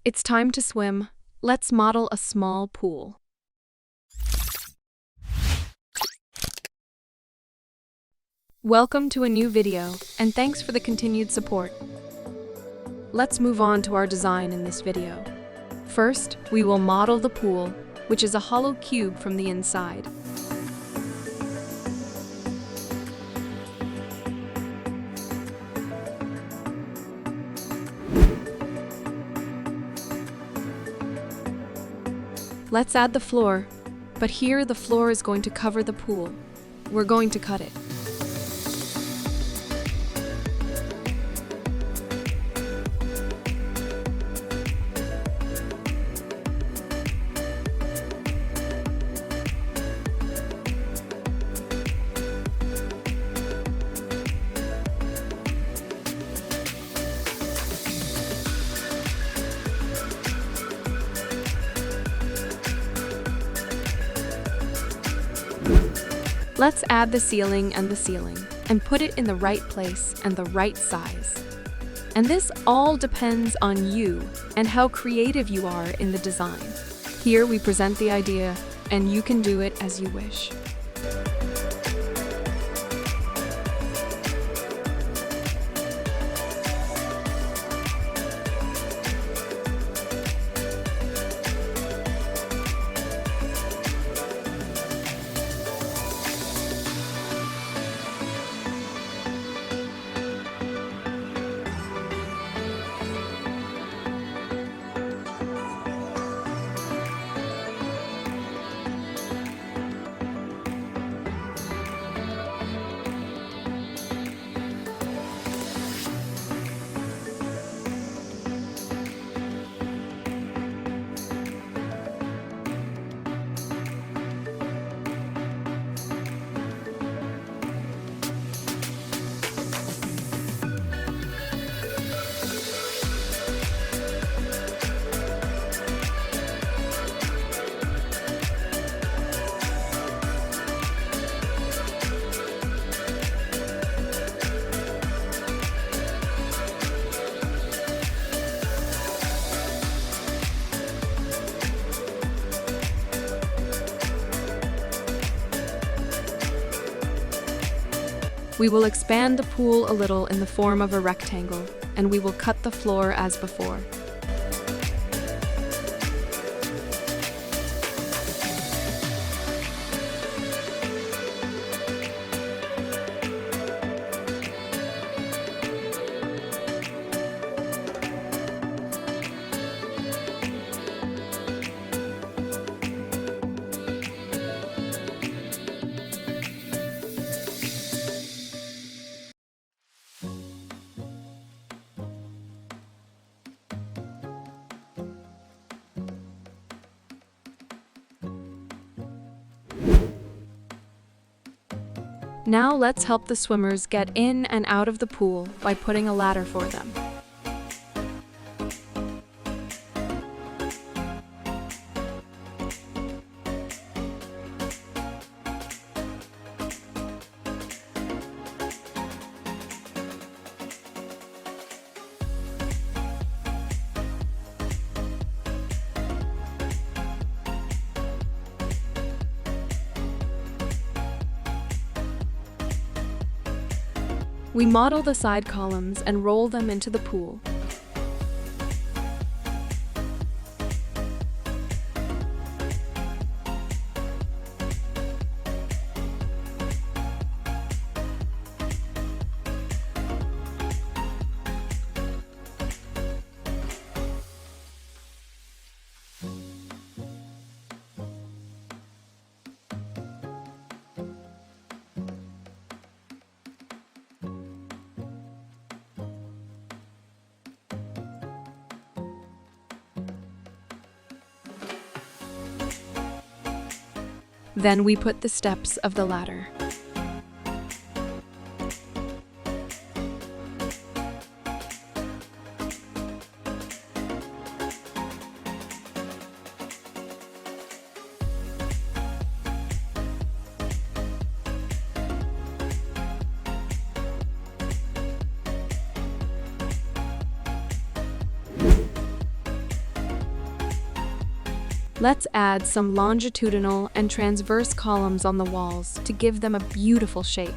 It's time to swim. Let's model a small pool. Welcome to a new video, and thanks for the continued support. Let's move on to our design in this video. First, we will model the pool, which is a hollow cube from the inside. Let's add the floor, but here the floor is going to cover the pool. We're going to cut it. Let's add the ceiling and put it in the right place and the right size. And this all depends on you and how creative you are in the design. Here we present the idea, and you can do it as you wish. We will expand the pool a little in the form of a rectangle, and we will cut the floor as before. Now let's help the swimmers get in and out of the pool by putting a ladder for them. We model the side columns and roll them into the pool. Then we put the steps of the ladder. Let's add some longitudinal and transverse columns on the walls to give them a beautiful shape.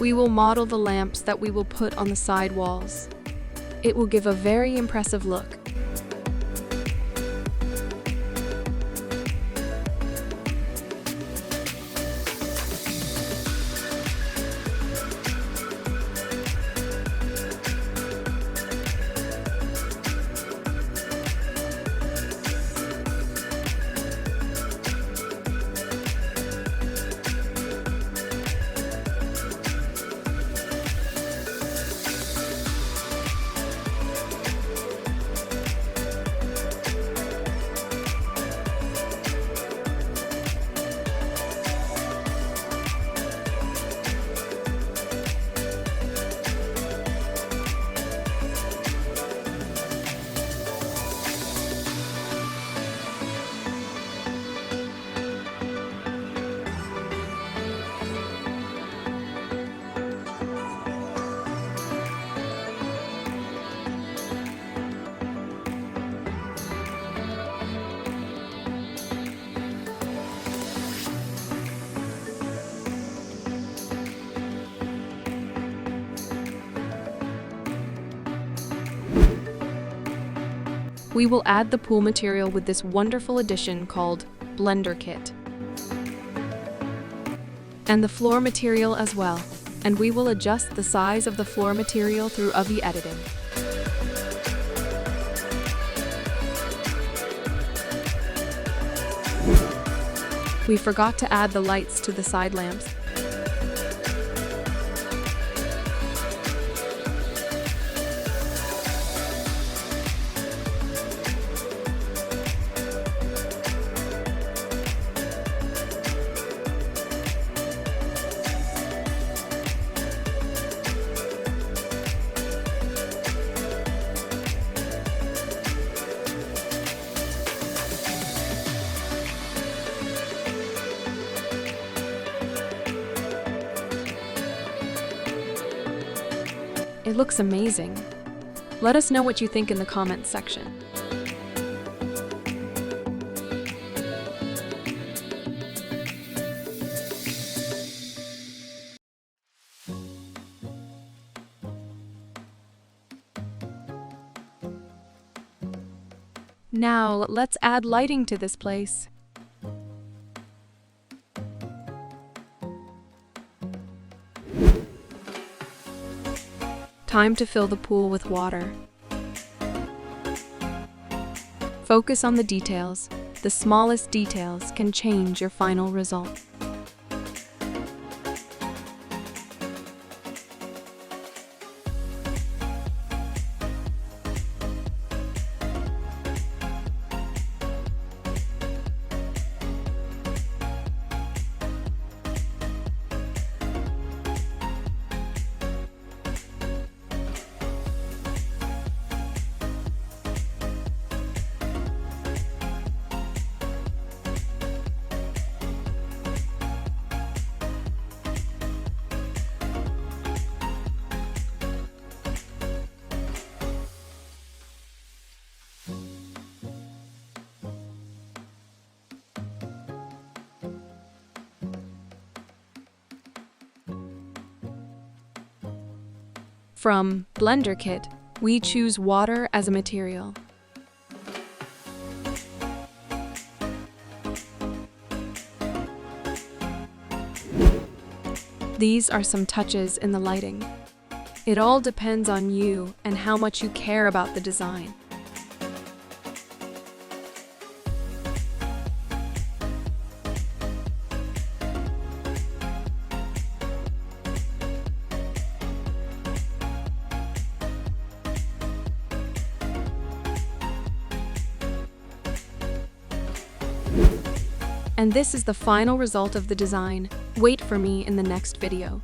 We will model the lamps that we will put on the side walls. It will give a very impressive look. We will add the pool material with this wonderful addition called blenderkit. And the floor material as well. And we will adjust the size of the floor material through UV editing. We forgot to add the lights to the side lamps. It looks amazing. Let us know what you think in the comments section. Now, let's add lighting to this place. Time to fill the pool with water. Focus on the details. The smallest details can change your final result. From blenderkit, we choose water as a material. These are some touches in the lighting. It all depends on you and how much you care about the design. And this is the final result of the design. Wait for me in the next video.